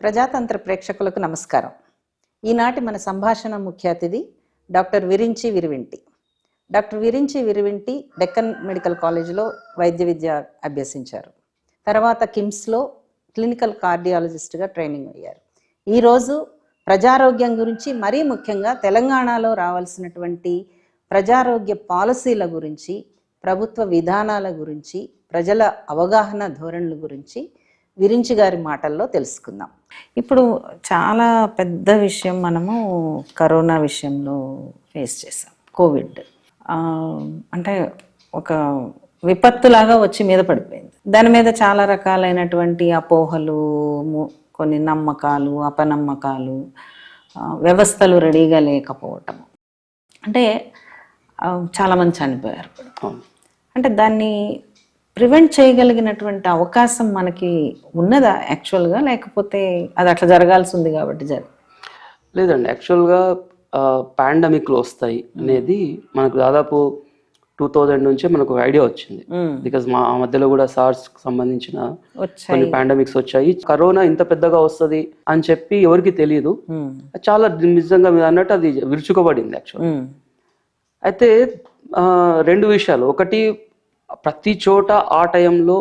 ప్రజాతంత్ర ప్రేక్షకులకు నమస్కారం. ఈనాటి మన సంభాషణ ముఖ్య అతిథి doctor Virinchi Virivinti. Doctor Virinchi Virivinti Deccan medical కాలేజీలో వైద్య విద్య అభ్యసించారు. తర్వాత కిమ్స్లో క్లినికల్ కార్డియాలజిస్ట్గా ట్రైనింగ్ అయ్యారు. ఈరోజు ప్రజారోగ్యం గురించి, మరీ ముఖ్యంగా తెలంగాణలో రావాల్సినటువంటి ప్రజారోగ్య పాలసీల గురించి, ప్రభుత్వ విధానాల గురించి, ప్రజల అవగాహన ధోరణుల గురించి విరించి గారి మాటల్లో తెలుసుకుందాం. ఇప్పుడు చాలా పెద్ద విషయం మనము కరోనా విషయంలో ఫేస్ చేసాం. కోవిడ్ అంటే ఒక విపత్తులాగా వచ్చి మీద పడిపోయింది. దాని మీద చాలా రకాలైనటువంటి అపోహలు, కొన్ని నమ్మకాలు, అపనమ్మకాలు, వ్యవస్థలు రెడీగా లేకపోవటం, అంటే చాలామంది చనిపోయారు. అంటే దాన్ని ప్రివెంట్ చేయగలిగినటువంటి అవకాశం మనకి ఉన్నదా యాక్చువల్గా, లేకపోతే అది అట్లా జరగాల్సి ఉంది కాబట్టి లేదండి. యాక్చువల్గా పాండమిక్లు వస్తాయి అనేది మనకు దాదాపు 2000 నుంచే మనకు ఐడియా వచ్చింది. బికాజ్ మా మధ్యలో కూడా సార్స్ సంబంధించిన కొన్ని పాండమిక్స్ వచ్చాయి. కరోనా ఇంత పెద్దగా వస్తుంది అని చెప్పి ఎవరికి తెలియదు. చాలా నిజంగా మీరు అన్నట్టు అది విరుచుకోబడింది యాక్చువల్. అయితే రెండు విషయాలు. ఒకటి, ప్రతి చోట ఆ టైంలో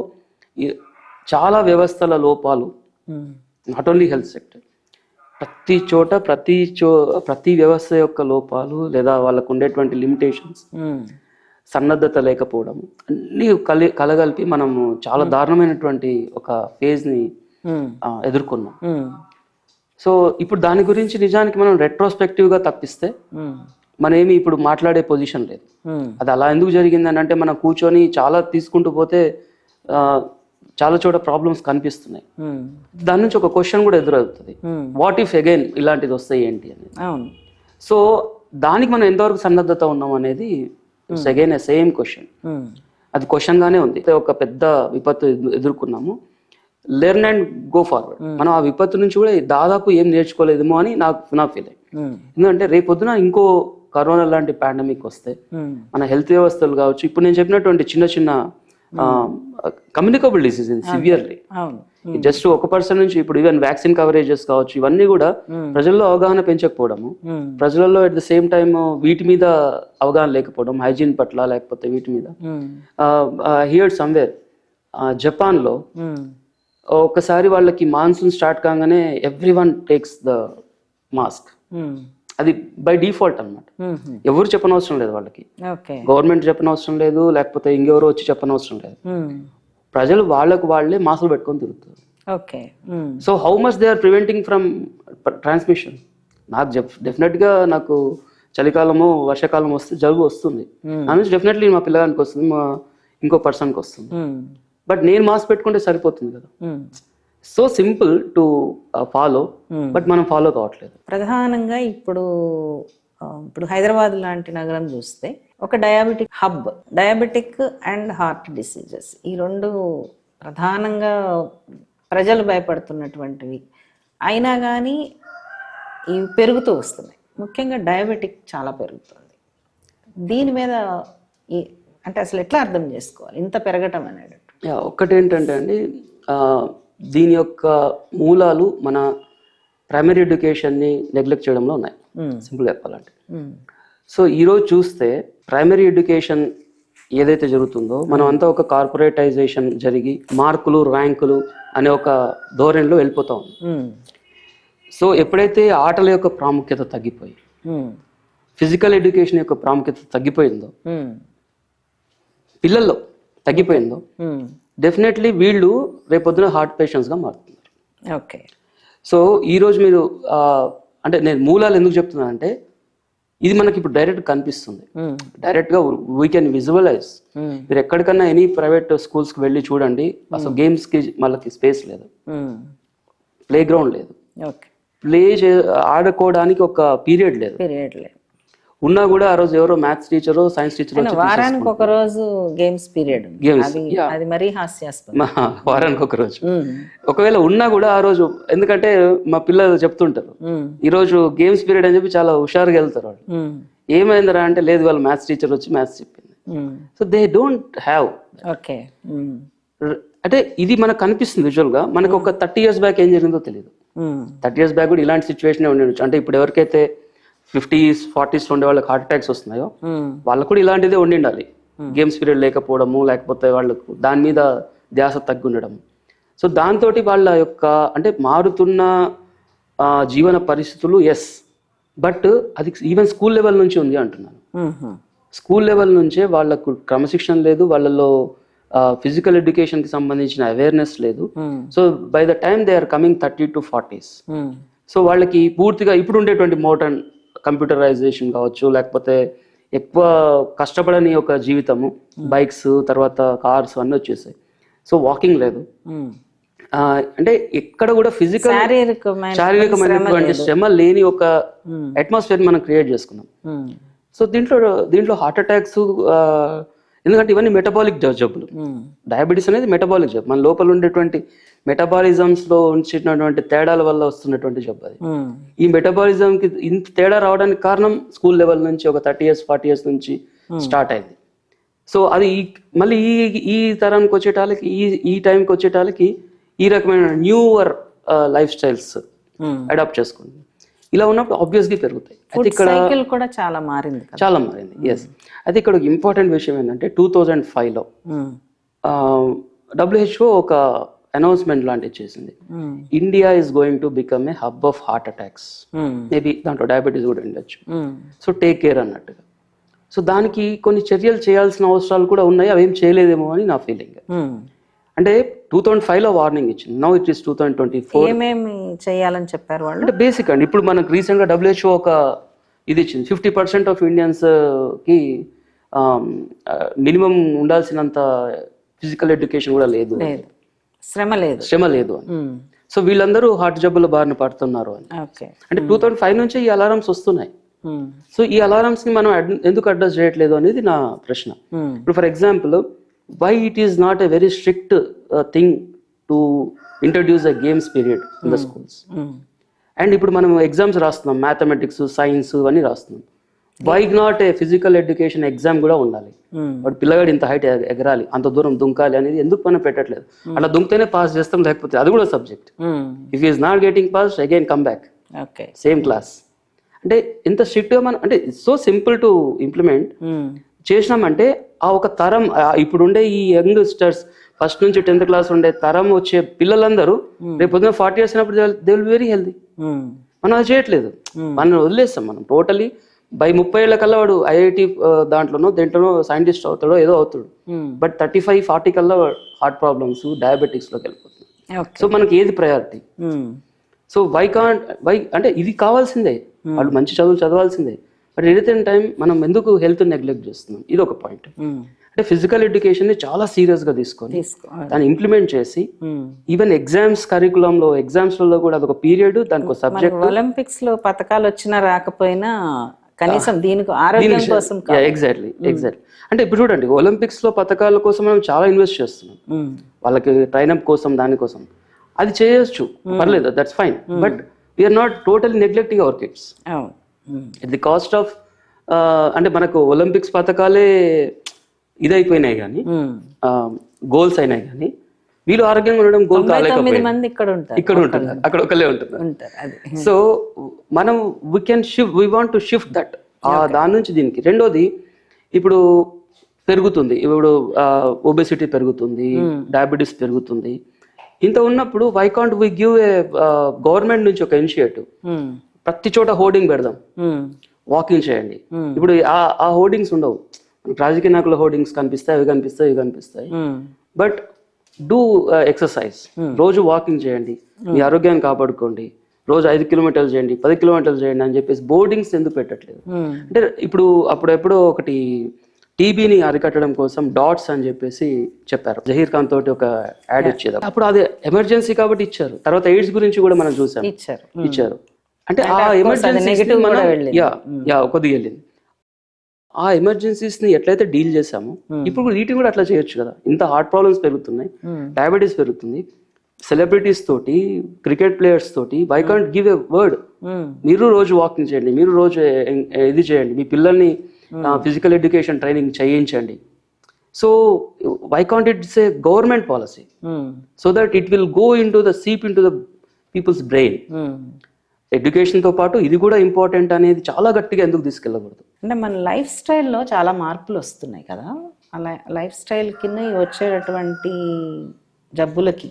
చాలా వ్యవస్థల లోపాలు, నాట్ ఓన్లీ హెల్త్ సెక్టర్, ప్రతి చోట ప్రతి వ్యవస్థ యొక్క లోపాలు లేదా వాళ్ళకు ఉండేటువంటి లిమిటేషన్స్, సన్నద్ధత లేకపోవడం అన్నీ కలగలిపి మనము చాలా దారుణమైనటువంటి ఒక ఫేజ్ని ఎదుర్కొన్నాం. సో ఇప్పుడు దాని గురించి నిజానికి మనం రెట్రోస్పెక్టివ్గా తప్పిస్తే మనమేమి ఇప్పుడు మాట్లాడే పొజిషన్ లేదు. అది అలా ఎందుకు జరిగిందని అంటే, మనం కూర్చొని చాలా తీసుకుంటూ పోతే చాలా చోట ప్రాబ్లమ్స్ కనిపిస్తున్నాయి. దాని నుంచి ఒక క్వశ్చన్ కూడా ఎదురవుతుంది, వాట్ ఇఫ్ అగైన్ ఇలాంటిది వస్తాయి ఏంటి అనేది. సో దానికి మనం ఎంతవరకు సన్నద్ధత ఉన్నాం అనేది ఇట్స్ అగైన్ సేమ్ క్వశ్చన్. అది క్వశ్చన్ గానే ఉంది. ఒక పెద్ద విపత్తు ఎదుర్కొన్నాము, లెర్న్ అండ్ గో ఫార్వర్డ్. మనం ఆ విపత్తు నుంచి కూడా దాదాపు ఏం నేర్చుకోలేదేమో అని నా ఫీలింగ్. ఎందుకంటే రేపొద్దున ఇంకో కరోనా లాంటి పాండమిక్ వస్తే మన హెల్త్ వ్యవస్థలు కావచ్చు, ఇప్పుడు నేను చెప్పినటువంటి చిన్న చిన్న కమ్యూనికబుల్ డిసీజ్ సివియర్లీ, జస్ట్ ఒక పర్సన్ నుంచి ఇప్పుడు ఈవెన్ వ్యాక్సిన్ కవరేజెస్ కావచ్చు, ఇవన్నీ కూడా ప్రజల్లో అవగాహన పెంచకపోవడము, ప్రజలలో అట్ ద సేమ్ టైమ్ వీటి మీద అవగాహన లేకపోవడం, హైజీన్ పట్ల, లేకపోతే వీటి మీద. హియర్ సమ్వేర్ జపాన్లో ఒకసారి వాళ్ళకి మాన్సూన్ స్టార్ట్ కాగానే every one takes the mask. అది బై డిఫాల్ట్ అన్నమాట. ఎవరు చెప్పనవసరం లేదు వాళ్ళకి, గవర్నమెంట్ చెప్పనవసరం లేదు, లేకపోతే ఇంకెవరో వచ్చి చెప్పనవసరం లేదు. ప్రజలు వాళ్ళకు వాళ్ళే మాస్కులు పెట్టుకొని తిరుగుతారు. So how much they are preventing from transmission. నాకు డెఫినెట్ గా నాకు చలికాలము వర్షాకాలం వస్తే జలుబు వస్తుంది, నా నుంచి డెఫినెట్లీ మా పిల్లగానికి వస్తుంది, మా ఇంకో పర్సన్కి వస్తుంది. బట్ నేను మాస్క్ పెట్టుకుంటే సరిపోతుంది కదా. So simple to follow, but మనం ఫాలో కావట్లేదు. ప్రధానంగా ఇప్పుడు హైదరాబాద్ లాంటి నగరం చూస్తే ఒక diabetic hub, diabetic and heart diseases, ఈ రెండు ప్రధానంగా ప్రజలు భయపడుతున్నటువంటివి. అయినా కానీ ఇవి పెరుగుతూ వస్తున్నాయి. ముఖ్యంగా డయాబెటిక్ చాలా పెరుగుతుంది. దీని మీద అంటే అసలు ఎట్లా అర్థం చేసుకోవాలి ఇంత పెరగటం అనేది? ఒక్కటి ఏంటంటే అండి, దీని యొక్క మూలాలు మన ప్రైమరీ ఎడ్యుకేషన్ని నెగ్లెక్ట్ చేయడంలో ఉన్నాయి, సింపుల్ చెప్పాలంటే. సో ఈరోజు చూస్తే ప్రైమరీ ఎడ్యుకేషన్ ఏదైతే జరుగుతుందో, మనం అంతా ఒక కార్పొరేటైజేషన్ జరిగి మార్కులు, ర్యాంకులు అనే ఒక ధోరణిలో వెళ్ళిపోతా ఉంది. సో ఎప్పుడైతే ఆటల యొక్క ప్రాముఖ్యత తగ్గిపోయి, ఫిజికల్ ఎడ్యుకేషన్ యొక్క ప్రాముఖ్యత తగ్గిపోయిందో, పిల్లల్లో తగ్గిపోయిందో, డెఫినెట్లీ వీళ్ళు రేపొద్దున హార్ట్ పేషెంట్స్గా మారుతున్నారు. ఓకే. సో ఈరోజు మీరు అంటే నేను మూలాలు ఎందుకు చెప్తున్నానంటే, ఇది మనకి ఇప్పుడు డైరెక్ట్ కనిపిస్తుంది, డైరెక్ట్గా వీ కెన్ విజువలైజ్. మీరు ఎక్కడికన్నా ఎనీ ప్రైవేట్ స్కూల్స్కి వెళ్ళి చూడండి, అసలు గేమ్స్కి వాళ్ళకి స్పేస్ లేదు, ప్లే గ్రౌండ్ లేదు, ఆడుకోవడానికి ఒక పీరియడ్ లేదు. ఉన్నా కూడా ఆ రోజు ఎవరో మ్యాథ్స్ టీచరో సైన్స్ టీచర్ వచ్చి వారానికి ఒక రోజు గేమ్స్ పీరియడ్ అది మరీ హాస్యాస్పదం. వారానికి ఒక రోజు ఒకవేళ ఉన్నా కూడా ఆ రోజు, ఎందుకంటే మా పిల్లలు చెప్తుంటారు ఈ రోజు గేమ్స్ పీరియడ్ అని చెప్పి చాలా హుషారుగా వెళ్తారు వాళ్ళు. ఏమైందిరా అంటే లేదు వాళ్ళు మ్యాథ్స్ టీచర్ వచ్చి మ్యాథ్స్ చెప్పింది. So they don't have. Okay. అంటే ఇది మనకు కనిపిస్తుంది విజువల్ గా. మనకు ఒక 30 years బ్యాక్ ఏం జరిగిందో తెలియదు. 30 years బ్యాక్ కూడా ఇలాంటి సిచ్యువేషన్ ఉండొచ్చు. అంటే ఇప్పుడు ఎవరికైతే 50s 40s ఉండే వాళ్ళకి హార్ట్ అటాక్స్ వస్తున్నాయో వాళ్ళకు కూడా ఇలాంటిదే ఉండాలి. గేమ్స్ పీరియడ్ లేకపోవడము, లేకపోతే వాళ్ళకు దాని మీద ధ్యాస తగ్గి ఉండడం. సో దాంతో వాళ్ళ యొక్క అంటే మారుతున్న జీవన పరిస్థితులు ఎస్, బట్ అది ఈవెన్ స్కూల్ లెవెల్ నుంచి ఉంది అంటున్నాను. స్కూల్ లెవెల్ నుంచే వాళ్ళకు క్రమశిక్షణ లేదు, వాళ్ళలో ఫిజికల్ ఎడ్యుకేషన్ కి సంబంధించిన అవేర్నెస్ లేదు. So by the time they are coming 30 to 40s. So వాళ్ళకి పూర్తిగా ఇప్పుడు ఉండేటువంటి మోడర్న్ కంప్యూటరైజేషన్ కావచ్చు, లేకపోతే ఎక్కువ కష్టపడని ఒక జీవితము, బైక్స్ తర్వాత కార్స్ అన్నీ వచ్చేసాయి. సో వాకింగ్ లేదు, అంటే ఎక్కడ కూడా ఫిజికల్ శారీరకమైనటువంటి శ్రమ లేని ఒక అట్మాస్ఫియర్ మనం క్రియేట్ చేసుకున్నాం. సో దీంట్లో హార్ట్ అటాక్స్, ఎందుకంటే ఇవన్నీ మెటబాలిక్ జబ్బులు. డయాబెటీస్ అనేది మెటబాలిక్ జబ్బు, మన లోపల ఉండేటువంటి మెటబాలిజమ్స్ లో ఉంచినటువంటి తేడాల వల్ల వస్తున్నటువంటి జబ్బు అది. ఈ మెటబాలిజం కి ఇంత తేడా రావడానికి కారణం స్కూల్ లెవెల్ నుంచి ఒక 30 years 40 years నుంచి స్టార్ట్ అయింది. సో అది మళ్ళీ ఈ తరానికి వచ్చేటాలకి, ఈ టైంకి వచ్చేటాలకి ఈ రకమైన న్యూవర్ లైఫ్ స్టైల్స్ అడాప్ట్ చేసుకుంది. ఇలా ఉన్నప్పుడు ఆబ్వియస్గా పెరుగుతాయి. అయితే ఇక్కడ కూడా చాలా మారింది. ఎస్. అయితే ఇక్కడ ఒక ఇంపార్టెంట్ విషయం ఏంటంటే 2005లో WHO ఒక అనౌన్స్మెంట్ లాంటిది చేసింది. India is going to become a hub of heart attacks. Maybe దాంట్లో డయాబెటీస్ కూడా ఉండొచ్చు. సో టేక్ కేర్ అన్నట్టుగా. సో దానికి కొన్ని చర్యలు చేయాల్సిన అవసరాలు కూడా ఉన్నాయి, అవేం చేయలేదేమో అని నా ఫీలింగ్. అంటే 2005లో వార్నింగ్ ఇచ్చింది, నౌ ఇట్ ఈస్ 2024. ఏమేమి చేయాలని చెప్పారు వాళ్ళు? అంటే బేసిక్ అండి, ఇప్పుడు మనకు రీసెంట్ గా WHO ఒక ఇది ఇచ్చింది, 50% ఆఫ్ ఇండియన్స్ కి మినిమం ఉండాల్సినంత ఫిజికల్ ఎడ్యుకేషన్ కూడా లేదు, శ్రమ లేదు అని. సో వీళ్ళందరూ హార్ట్ జబ్బుల బారిన పడుతున్నారు అని. అంటే 2005 నుంచే ఈ అలారమ్స్ వస్తున్నాయి. సో ఈ అలారమ్స్ ని మనం ఎందుకు అడ్రస్ చేయట్లేదు అనేది నా ప్రశ్న. ఇప్పుడు for example, why it is not a very strict thing to introduce a games period in the schools. And ఇప్పుడు మనం ఎగ్జామ్స్ రాస్తున్నాం, మ్యాథమెటిక్స్ సైన్స్ అన్ని రాస్తున్నాం. Why not a physical education exam కూడా ఉండాలి. బట్ పిల్లగాడు ఇంత హైట్ ఎగరాలి, అంత దూరం దుంకాలి అనేది ఎందుకు మనం పెట్టట్లేదు? అలా దుంకితేనే పాస్ చేస్తాం, లేకపోతే అది కూడా subject. If is not getting pass again come back same class. అంటే ఎంత స్ట్రిక్ట్ గా మనం, అంటే సో సింపుల్ టు ఇంప్లిమెంట్ చేసినామంటే ఆ ఒక తరం, ఇప్పుడు ఉండే ఈ యంగ్స్టర్స్ ఫస్ట్ నుంచి 10th class ఉండే తరం వచ్చే పిల్లలందరూ రేపు పొద్దున 40 years అయినప్పుడు దే విల్ వెరీ హెల్దీ. మనం అది చేయట్లేదు, మనం వదిలేస్తాం. మనం టోటలీ బై 30 ఏళ్ల కల్లా వాడు IIT దేంట్లోనో సైంటిస్ట్ అవుతాడో ఏదో అవుతాడు. బట్ 35-40 కల్లా హార్ట్ ప్రాబ్లమ్స్, డయాబెటిక్స్ లోకి వెళ్ళిపోతుంది. సో మనకి ఏది ప్రయారిటీ? సో వై అంటే ఇది కావాల్సిందే, వాళ్ళు మంచి చదువులు చదవాల్సిందే. బట్ ఎట్ ద టైం మనం ఎందుకు హెల్త్ నెగ్లెక్ట్ చేస్తున్నాం? ఇది ఒక పాయింట్. అంటే ఫిజికల్ ఎడ్యుకేషన్ ని చాలా సీరియస్ గా తీసుకొని దాన్ని ఇంప్లిమెంట్ చేసి ఈవెన్ ఎగ్జామ్స్ కరికులంలో, ఎగ్జామ్స్ లో కూడా అదొక పీరియడ్, దానికి ఒక సబ్జెక్ట్. ఒలింపిక్స్ లో పథకాలు వచ్చినా రాకపోయినా కనీసం దీనికి ఆరోగ్యం కోసం. ఎగ్జాక్ట్లీ. అంటే ఇప్పుడు చూడండి, ఒలింపిక్స్ లో పథకాల కోసం మనం చాలా ఇన్వెస్ట్ చేస్తున్నాం, వాళ్ళకి ట్రైనప్ కోసం, దానికోసం. అది చేయొచ్చు, పర్లేదు, that's fine. But we're not totally neglecting our kids at the cost of. అంటే మనకు ఒలింపిక్స్ పథకాలే ఇదైపోయినాయి కానీ, గోల్స్ అయినాయి కానీ, వీళ్ళు ఆరోగ్యంగా ఉండడం గోల్ కాలేకపోయింది. ఇక్కడ ఉంటున్నారు, అక్కడ ఒకళ్ళే ఉంటున్నారు. సో మనం we want to shift that, దాని నుంచి దీనికి. రెండోది, ఇప్పుడు పెరుగుతుంది, ఇప్పుడు ఒబెసిటీ పెరుగుతుంది, డయాబెటీస్ పెరుగుతుంది. ఇంత ఉన్నప్పుడు why can't we give a government నుంచి ఒక ఇనిషియేటివ్, ప్రతి చోట హోర్డింగ్ పెడదాం, వాకింగ్ చేయండి. ఇప్పుడు ఆ హోర్డింగ్స్ ఉండవు, రాజకీయ నాయకుల హోర్డింగ్స్ కనిపిస్తాయి, అవి కనిపిస్తాయి, ఇవి కనిపిస్తాయి. బట్ డూ ఎక్సర్సైజ్, రోజు వాకింగ్ చేయండి, మీ ఆరోగ్యాన్ని కాపాడుకోండి, రోజు 5 kilometers చేయండి, 10 kilometers చేయండి అని చెప్పేసి బోర్డింగ్స్ ఎందుకు పెట్టట్లేదు? అంటే అప్పుడెప్పుడో ఒకటి టీబీని అరికట్టడం కోసం డాట్స్ అని చెప్పేసి చెప్పారు, జహీర్ ఖాన్ తోటి ఒక యాడ్ ఇచ్చేది. అప్పుడు అది ఎమర్జెన్సీ కాబట్టి ఇచ్చారు. తర్వాత ఎయిడ్స్ గురించి కూడా మనం చూసాం, ఇచ్చారు. అంటే ఆ ఎమర్జెన్సీ కొద్దిగా వెళ్ళింది. ఆ ఎమర్జెన్సీస్ని ఎట్లయితే డీల్ చేసామో ఇప్పుడు వీటిని కూడా అట్లా చేయొచ్చు కదా. ఇంత హార్ట్ ప్రాబ్లమ్స్ పెరుగుతున్నాయి, డయాబెటీస్ పెరుగుతుంది, సెలబ్రిటీస్ తోటి, క్రికెట్ ప్లేయర్స్ తోటి, why can't give a word? మీరు రోజు వాకింగ్ చేయండి, మీరు రోజు ఇది చేయండి, మీ పిల్లల్ని ఫిజికల్ ఎడ్యుకేషన్ ట్రైనింగ్ చేయించండి. So why can't it's a government policy so that it will go into the seep into the people's brain. ఎడ్యుకేషన్తో పాటు ఇది కూడా ఇంపార్టెంట్ అనేది చాలా గట్టిగా ఎందుకు తీసుకెళ్ళకూడదు? అంటే మన లైఫ్ స్టైల్లో చాలా మార్పులు వస్తున్నాయి కదా, అలా లైఫ్ స్టైల్ కింద వచ్చేటటువంటి జబ్బులకి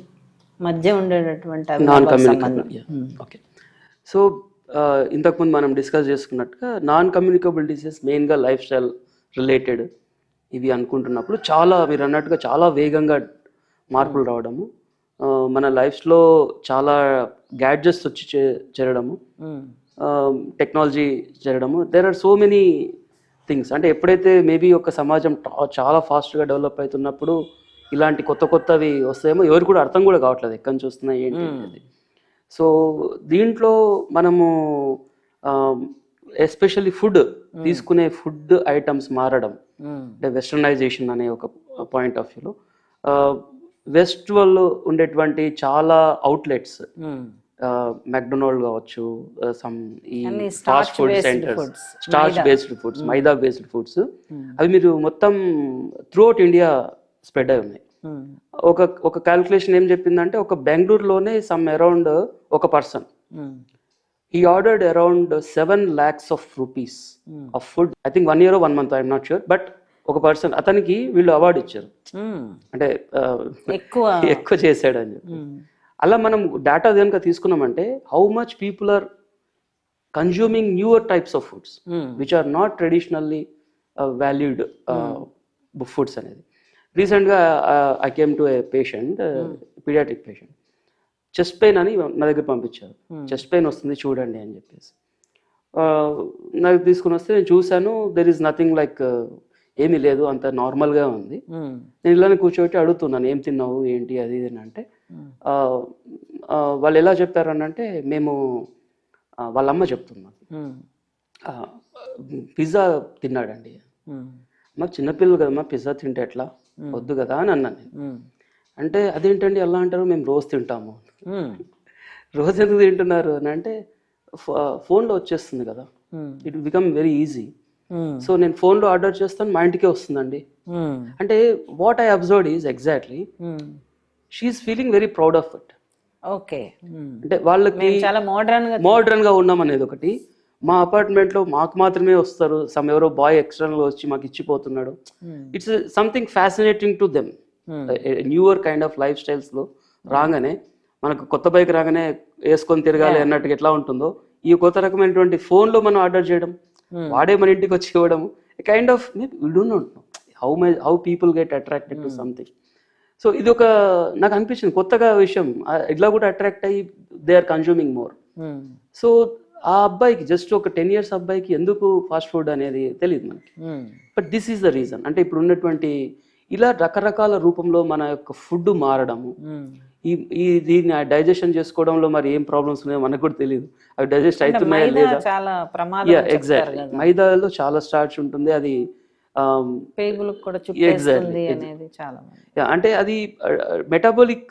మధ్య ఉండేటటువంటి నాన్ కమ్యూనికబుల్. ఓకే, సో ఇంతకుముందు మనం డిస్కస్ చేసుకున్నట్టుగా నాన్ కమ్యూనికబుల్ డిసీజెస్ మెయిన్గా లైఫ్ స్టైల్ రిలేటెడ్ ఇవి అనుకుంటున్నప్పుడు చాలా మీరు అన్నట్టుగా చాలా వేగంగా మార్పులు రావడము, మన లైఫ్లో చాలా గ్యాడ్జెట్స్ వచ్చి చేరడము, టెక్నాలజీ చేరడము, there are so many things. అంటే ఎప్పుడైతే మేబీ ఒక సమాజం చాలా ఫాస్ట్గా డెవలప్ అవుతున్నప్పుడు ఇలాంటి కొత్త కొత్తవి వస్తాయేమో ఎవరు కూడా అర్థం కూడా కావట్లేదు ఎక్కడి నుంచి వస్తున్నాయి ఏంటి అనేది. సో దీంట్లో మనము ఎస్పెషల్లీ ఫుడ్ తీసుకునే ఫుడ్ ఐటమ్స్ మారడం, అంటే వెస్టర్నైజేషన్ అనే ఒక పాయింట్ ఆఫ్ వ్యూలో వెస్ట్ వాళ్ళు ఉండేటువంటి చాలా అవుట్లెట్స్, మెక్డొనాల్డ్ కావచ్చు, సమ్ ఈ fast food centres, starch based foods, maida based foods, అవి మీరు మొత్తం త్రూఅవుట్ ఇండియా స్ప్రెడ్ అయి ఉన్నాయి. ఒక క్యాల్కులేషన్ ఏం చెప్పిందంటే ఒక బెంగళూరులోనే సమ్ అరౌండ్ ఒక person he ordered around 7 lakhs of rupees of food. I think 1 year or 1 month, I'm not sure, but ఒక పర్సన్ అతనికి వీళ్ళు అవార్డు ఇచ్చారు, అంటే ఎక్కువ చేశాడు అని చెప్పి. అలా మనం డేటా కనుక తీసుకున్నామంటే how much people are consuming newer types of foods which are not traditionally valued foods అనేది. రీసెంట్గా I came to a patient, paediatric patient, chest pain అని నా దగ్గర పంపించారు. చెస్ట్ పెయిన్ వస్తుంది చూడండి అని చెప్పేసి నాకు తీసుకుని వస్తే నేను చూశాను, దెర్ ఈస్ నథింగ్ లైక్, ఏమీ లేదు, అంత నార్మల్గా ఉంది. నేను ఇలానే కూర్చోబెట్టి అడుగుతున్నాను ఏం తిన్నావు ఏంటి అది ఇది అంటే వాళ్ళు ఎలా చెప్పారనంటే మేము వాళ్ళ అమ్మ చెప్తున్నాను పిజ్జా తిన్నాడండి. మాకు చిన్నపిల్లలు కదమ్మా పిజ్జా తింటే ఎట్లా, వద్దు కదా అని అన్నాను నేను. అంటే అదేంటండి ఎలా అంటారు, మేము రోజు తింటాము. రోజు ఎందుకు తింటున్నారు అని అంటే ఫోన్లో వచ్చేస్తుంది కదా, it become very easy. So నేను ఫోన్లో ఆర్డర్ చేస్తాను, మా ఇంటికే వస్తుందండి. అంటే what I observed is exactly she's feeling very proud of it. Okay, అంటే వాళ్ళకి చాలా మోడర్న్ గా ఉన్నాం అనేది ఒకటి. మా అపార్ట్మెంట్ లో మాకు మాత్రమే వస్తారు, సమ్ ఎవరో బాయ్ ఎక్స్టర్నల్ వచ్చి మాకు ఇచ్చిపోతున్నాడు. It's something fascinating to them. Newer kind of life styles లో రాగానే మనకు కొత్త బైక్ రాగానే వేసుకొని తిరగాలి అన్నట్టుగా ఎట్లా ఉంటుందో ఈ కొత్త రకమైనటువంటి ఫోన్ లో మనం ఆర్డర్ చేయడం, వాడే మన ఇంటికి వచ్చి ఇవ్వడం, kind of we don't know how people get attracted to something. So ఇది ఒక నాకు అనిపించింది కొత్తగా విషయం, ఇట్లా కూడా అట్రాక్ట్ అయ్యి they are consuming more. So ఆ అబ్బాయికి జస్ట్ ఒక 10 years అబ్బాయికి ఎందుకు ఫాస్ట్ ఫుడ్ అనేది తెలియదు మనకి, but this is the reason. అంటే ఇప్పుడు ఉన్నటువంటి ఇలా రకరకాల రూపంలో మన యొక్క ఫుడ్ మారడము, ఈ దీన్ని డైజెషన్ చేసుకోవడంలో మరి ఏం ప్రాబ్లమ్స్ ఉన్నాయో మనకు కూడా తెలియదు. అవి డైజెస్ట్ అవుతున్నాయా లేదా, ఎగ్జాక్ట్లీ మైదాలో చాలా స్టార్చ్ ఉంటుంది, అది అంటే అది మెటబాలిక్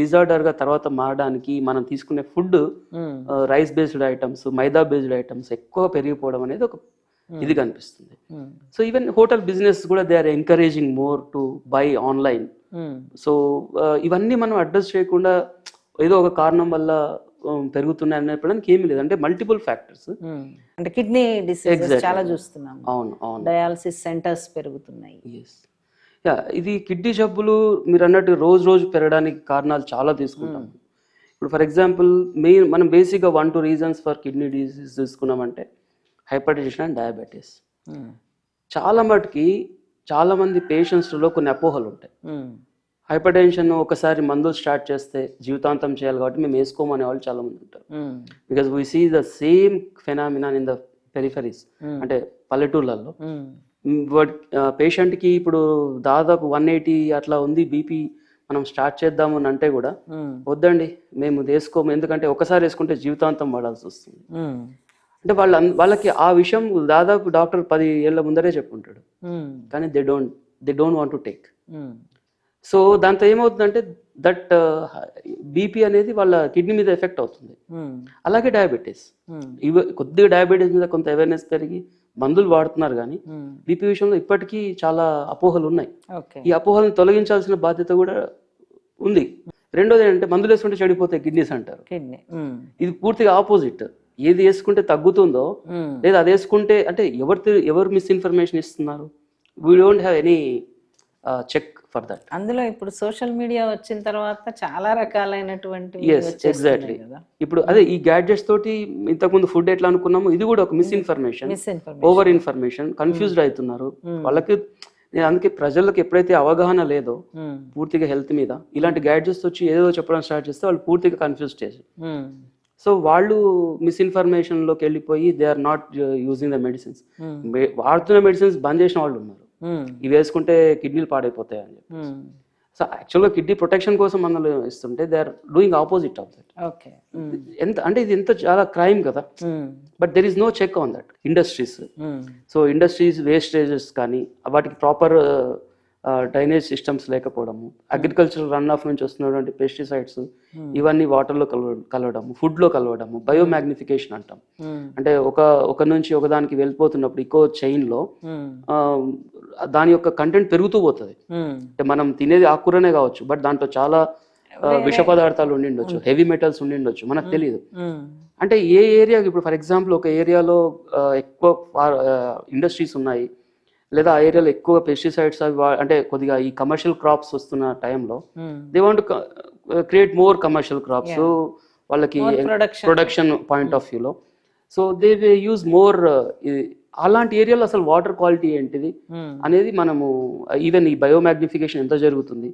డిజార్డర్ గా తర్వాత మారడానికి మనం తీసుకునే food rice based items, maida based items ఎక్కువ పెరిగిపోవడం అనేది ఒక ఇది కనిపిస్తుంది. సో ఈవెన్ హోటల్ బిజినెస్ కూడా they are encouraging more to buy online. So ఇవన్నీ మనం అడ్రస్ చేయకుండా ఏదో ఒక కారణం వల్ల పెరుగుతున్నాయి అనేప్పటికి ఏమీ లేదు, అంటే మల్టిపుల్ ఫ్యాక్టర్స్. అంటే కిడ్నీ డిసీజెస్ చాలా చూస్తున్నాం, అవును అవును, డయాలసిస్ సెంటర్స్ పెరుగుతున్నాయి. ఇది కిడ్నీ జబ్బులు మీరు అన్నట్టు రోజు రోజు పెరగడానికి కారణాలు చాలా తీసుకుంటాం. ఇప్పుడు ఫర్ ఎగ్జాంపుల్ మనం బేసిక్గా 1-2 reasons ఫర్ కిడ్నీ డిసీజ్ తీసుకున్నామంటే హైపర్ టెన్షన్ అండ్ డయాబెటీస్. చాలా మటుకి చాలా మంది పేషెంట్స్లో కొన్ని అపోహలు ఉంటాయి. హైపర్ టెన్షన్ ఒకసారి మందులు స్టార్ట్ చేస్తే జీవితాంతం చేయాలి కాబట్టి మేము వేసుకోమనే వాళ్ళు చాలా మంది ఉంటారు. Because we see the same phenomena in the peripheries, అంటే పల్లెటూళ్ళల్లో. పేషెంట్కి ఇప్పుడు దాదాపు 180 అట్లా ఉంది బీపీ, మనం స్టార్ట్ చేద్దాము అని అంటే కూడా వద్దండి మేము వేసుకోము, ఎందుకంటే ఒకసారి వేసుకుంటే జీవితాంతం వాడాల్సి వస్తుంది. అంటే వాళ్ళకి ఆ విషయం దాదాపు డాక్టర్ 10 ఏళ్ల ముందరే చెప్పుంటాడు, కానీ they don't want to take. So దాంతో ఏమవుతుందంటే దట్ బీపీ అనేది వాళ్ళ కిడ్నీ మీద ఎఫెక్ట్ అవుతుంది. అలాగే డయాబెటీస్, కొద్దిగా డయాబెటీస్ మీద కొంత అవేర్నెస్ పెరిగి మందులు వాడుతున్నారు, కానీ బీపీ విషయంలో ఇప్పటికీ చాలా అపోహలు ఉన్నాయి. ఈ అపోహలను తొలగించాల్సిన బాధ్యత కూడా ఉంది. రెండోది ఏంటంటే మందులు వేసుకుంటే చెడిపోతాయి కిడ్నీస్ అంటారు. ఇది పూర్తిగా ఆపోజిట్. ఏది వేసుకుంటే తగ్గుతుందో లేదా అది వేసుకుంటే, అంటే ఎవరు మిస్ఇన్ఫర్మేషన్ ఇస్తున్నారు, we don't have any check for that. అందులో ఇప్పుడు సోషల్ మీడియా వచ్చిన తర్వాత చాలా రకాలైనటువంటి ఎగ్జాక్ట్లీ. ఇప్పుడు అదే ఈ గ్యాడ్జెట్స్ తోటి ఇంతకుముందు ఫుడ్ ఎట్లా అనుకున్నాము, ఇది కూడా ఒక మిస్ఇన్ఫర్మేషన్, ఓవర్ ఇన్ఫర్మేషన్, కన్ఫ్యూజ్డ్ అవుతున్నారు వాళ్ళకి. నేను అందుకే ప్రజలకు ఎప్పుడైతే అవగాహన లేదో పూర్తిగా హెల్త్ మీద, ఇలాంటి గ్యాడ్జెట్స్ వచ్చి ఏదో చెప్పడం స్టార్ట్ చేస్తే వాళ్ళు పూర్తిగా కన్ఫ్యూజ్ చేసి, సో వాళ్ళు మిస్ఇన్ఫర్మేషన్ లోకి వెళ్ళిపోయి they are not using the medicines. వాడుతున్న మెడిసిన్స్ బంద్ చేసిన వాళ్ళు ఉన్నారు, ఇవి వేసుకుంటే కిడ్నీలు పాడైపోతాయి అని చెప్పి. సో యాక్చువల్గా కిడ్నీ ప్రొటెక్షన్ కోసం మందులు ఇస్తుంటే they are doing opposite of that. ఎంత అంటే ఇది ఎంత చాలా క్రైమ్ కదా, but there is no check on that. Industries, so industries wastages కానీ వాటికి ప్రాపర్ డ్రైనేజ్ సిస్టమ్స్ లేకపోవడము, అగ్రికల్చరల్ రన్ ఆఫ్ నుంచి వస్తున్నటువంటి పెస్టిసైడ్స్ ఇవన్నీ వాటర్లో కలవడము, ఫుడ్లో కలవడము, బయోమాగ్నిఫికేషన్ అంటాం. అంటే ఒక నుంచి ఒకదానికి వెళ్ళిపోతున్నప్పుడు ఇకో చైన్లో దాని యొక్క కంటెంట్ పెరుగుతూ పోతుంది. అంటే మనం తినేది ఆకుకూరనే కావచ్చు, బట్ దాంట్లో చాలా విష పదార్థాలు ఉండిండొచ్చు, హెవీ మెటల్స్ ఉండిండొచ్చు, మనకు తెలియదు. అంటే ఏ ఏరియా, ఇప్పుడు ఫర్ ఎగ్జాంపుల్ ఒక ఏరియాలో ఎక్కువ ఇండస్ట్రీస్ ఉన్నాయి, లేదా ఆ ఏరియాలో ఎక్కువ పెస్టిసైడ్స్ అవి అంటే కొద్దిగా ఈ కమర్షియల్ క్రాప్స్ వస్తున్న టైంలో they want create more commercial crops, వాళ్ళకి ప్రొడక్షన్ పాయింట్ ఆఫ్ వ్యూలో. So they use more. అలాంటి ఏరియాలో అసలు వాటర్ క్వాలిటీ ఏంటిది అనేది మనము, ఈవెన్ ఈ బయోమాగ్నిఫికేషన్ ఎంత జరుగుతుంది,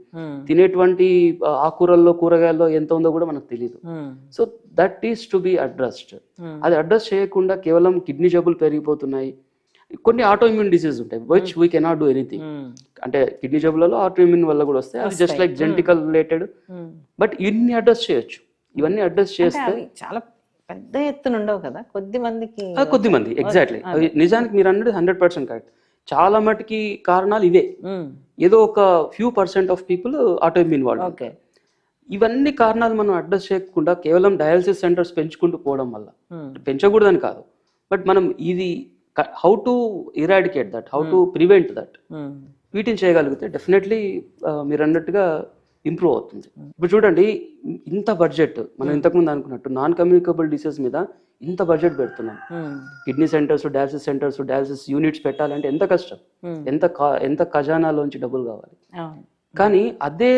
తినేటువంటి ఆకుకూరల్లో కూరగాయల్లో ఎంత ఉందో కూడా మనకు తెలియదు. So that is to be addressed. అది అడ్రస్ చేయకుండా కేవలం కిడ్నీ జబ్బులు పెరిగిపోతున్నాయి, కొన్ని ఆటో ఇమ్యూన్ డిసీజ్ ఉంటాయి which we cannot do anything. అంటే కిడ్నీ జబ్బులలో ఆటో ఇమ్యూన్ వల్ల కూడా వస్తాయి, అది just like genetical related. But ఇన్ని అడ్రస్ చేయొచ్చు, ఇవన్నీ అడ్రస్ చేస్తే చాలా పెద్ద ఎత్తున ఉండవు కదా, కొద్దిమంది ఎగ్జాక్ట్లీ. అవి నిజానికి మీరు అన్నది 100% కరెక్ట్. చాలా మటుకి కారణాలు ఇవే, ఏదో ఒక few % of people auto immune వాళ్ళు. ఇవన్నీ కారణాలు మనం అడ్రస్ చేయకుండా కేవలం డయాలసిస్ సెంటర్స్ పెంచుకుంటూ పోవడం వల్ల, పెంచకూడదని కాదు, బట్ మనం ఇది how to eradicate that, how to prevent that, వీటిని చేయగలిగితే డెఫినెట్లీ మీరు అన్నట్టుగా ఇంప్రూవ్ అవుతుంది. ఇప్పుడు చూడండి, ఇంత బడ్జెట్ మనం ఇంతకుముందు అనుకున్నట్టు నాన్ కమ్యూనికబుల్ డిసీజ్ మీద ఇంత బడ్జెట్ పెడుతున్నాం. కిడ్నీ సెంటర్స్, డయాలసిస్ యూనిట్స్ పెట్టాలంటే ఎంత కష్టం, ఎంత ఖజానాలోంచి డబ్బులు కావాలి. కానీ అదే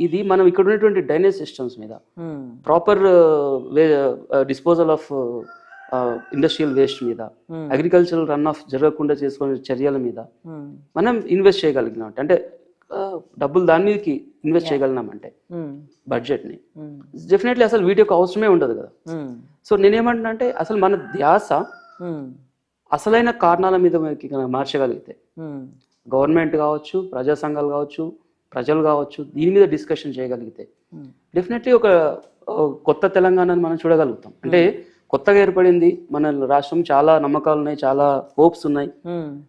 ఇది మనం ఇక్కడ ఉన్నటువంటి డ్రైనేజ్ సిస్టమ్స్ మీద, proper disposal of industrial waste మీద, అగ్రికల్చరల్ రన్ ఆఫ్ జరగకుండా చేసుకునే చర్యల మీద మనం ఇన్వెస్ట్ చేయగలిగినాం అంటే, డబ్బులు దాని మీదకి ఇన్వెస్ట్ చేయగలిగినామంటే బడ్జెట్ని, డెఫినెట్లీ అసలు వీటి యొక్క అవసరమే ఉండదు కదా. సో నేనేమంటున్నా అంటే, అసలు మన ధ్యాస అసలైన కారణాల మీద మార్చగలిగితే, గవర్నమెంట్ కావచ్చు, ప్రజా సంఘాలు కావచ్చు, ప్రజలు కావచ్చు, దీని మీద డిస్కషన్ చేయగలిగితే డెఫినెట్లీ ఒక కొత్త తెలంగాణని మనం చూడగలుగుతాం. అంటే కొత్తగా ఏర్పడింది మన రాష్ట్రం, చాలా నమ్మకాలు ఉన్నాయి, చాలా హోప్స్ ఉన్నాయి.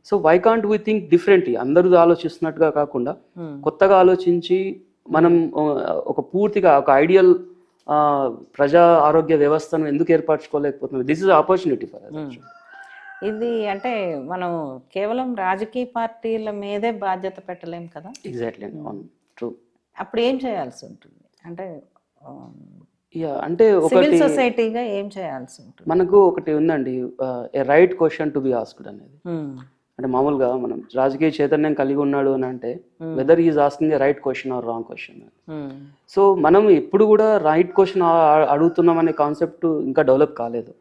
So why can't we think differently, అందరూ ఆలోచిస్తున్నట్టుగా కాకుండా కొత్తగా ఆలోచించి మనం ఒక పూర్తిగా ఒక ఐడియల్ ప్రజా ఆరోగ్య వ్యవస్థను ఎందుకు ఏర్పరచుకోలేకపోతున్నాం? This is opportunity for us. ఇది అంటే మనం కేవలం రాజకీయ పార్టీల మీదే బాధ్యత పెట్టలేం కదా. Exactly, true. అప్పుడు ఏం చేయాల్సి ఉంటుంది అంటే, అంటే సివిల్ సొసైటీగా ఏం చేయాల్సి ఉంటుంది? మనకు ఒకటి ఉందండి, a right question to be asked అనేది. అంటే మామూలుగా మనం రాజకీయ చైతన్యం కలిగి ఉన్నాడు అని అంటే whether is asking a right question or wrong question. So మనం ఎప్పుడు కూడా రైట్ క్వశ్చన్ అడుగుతున్నాం అనే కాన్సెప్ట్ ఇంకా డెవలప్ కాలేదు.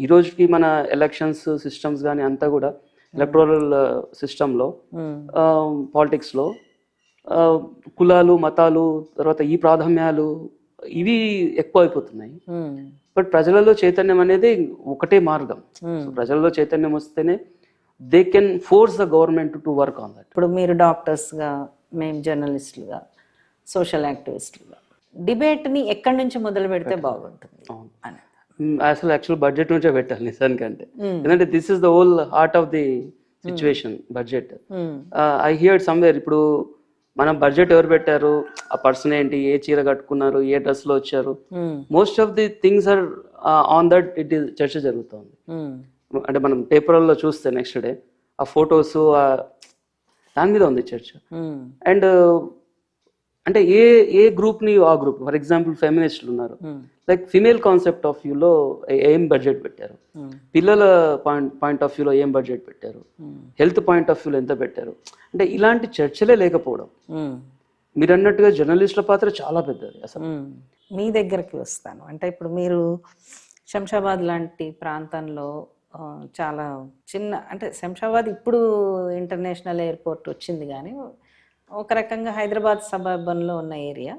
ఈ రోజుకి మన ఎలక్షన్స్ సిస్టమ్స్ కానీ అంతా కూడా ఎలక్టోరల్ సిస్టంలో, పాలిటిక్స్లో కులాలు, మతాలు, తర్వాత ఈ ప్రాధాన్యాలు ఇవి ఎక్కువ అయిపోతున్నాయి. బట్ ప్రజలలో చైతన్యం అనేది ఒకటే మార్గం. ప్రజలలో చైతన్యం వస్తేనే they can force the government to work on that. ఇప్పుడు మీరు డాక్టర్స్గా, మేము జర్నలిస్టులుగా, సోషల్ యాక్టివిస్టులుగా డిబేట్ని ఎక్కడి నుంచి మొదలు పెడితే బాగుంటుంది అని అసలు యాక్చువల్ బడ్జెట్ నుంచే పెట్టాలి నిజానికంటే, ఎందుకంటే this is the whole heart of the situation, budget. I heard somewhere, ఇప్పుడు మనం బడ్జెట్ ఎవరు పెట్టారు, ఆ పర్సన్ ఏంటి, ఏ చీర కట్టుకున్నారు, ఏ డ్రెస్ లో వచ్చారు, most of the things are on that it is చర్చ జరుగుతుంది. అంటే మనం పేపర్లలో చూస్తే నెక్స్ట్ డే ఆ ఫొటోస్ దాని మీద ఉంది చర్చ. అండ్ అంటే ఏ గ్రూప్ ని ఆ గ్రూప్, ఫర్ ఎగ్జాంపుల్ ఫెమినిస్టులు ఉన్నారు, లైక్ ఫిమేల్ కాన్సెప్ట్ ఆఫ్ వ్యూలో ఏం బడ్జెట్ పెట్టారు, పిల్లల పాయింట్ ఆఫ్ వ్యూలో ఏం బడ్జెట్ పెట్టారు, హెల్త్ పాయింట్ ఆఫ్ వ్యూలో ఎంత పెట్టారు, అంటే ఇలాంటి చర్చలే లేకపోవడం. మీరు అన్నట్టుగా జర్నలిస్టుల పాత్ర చాలా పెద్దది అసలు. మీ దగ్గరికి వస్తాను. అంటే ఇప్పుడు మీరు శంషాబాద్ లాంటి ప్రాంతంలో చాలా చిన్న, అంటే శంషాబాద్ ఇప్పుడు ఇంటర్నేషనల్ ఎయిర్పోర్ట్ వచ్చింది, కానీ ఒక రకంగా హైదరాబాద్ సబర్బన్లో ఉన్న ఏరియా,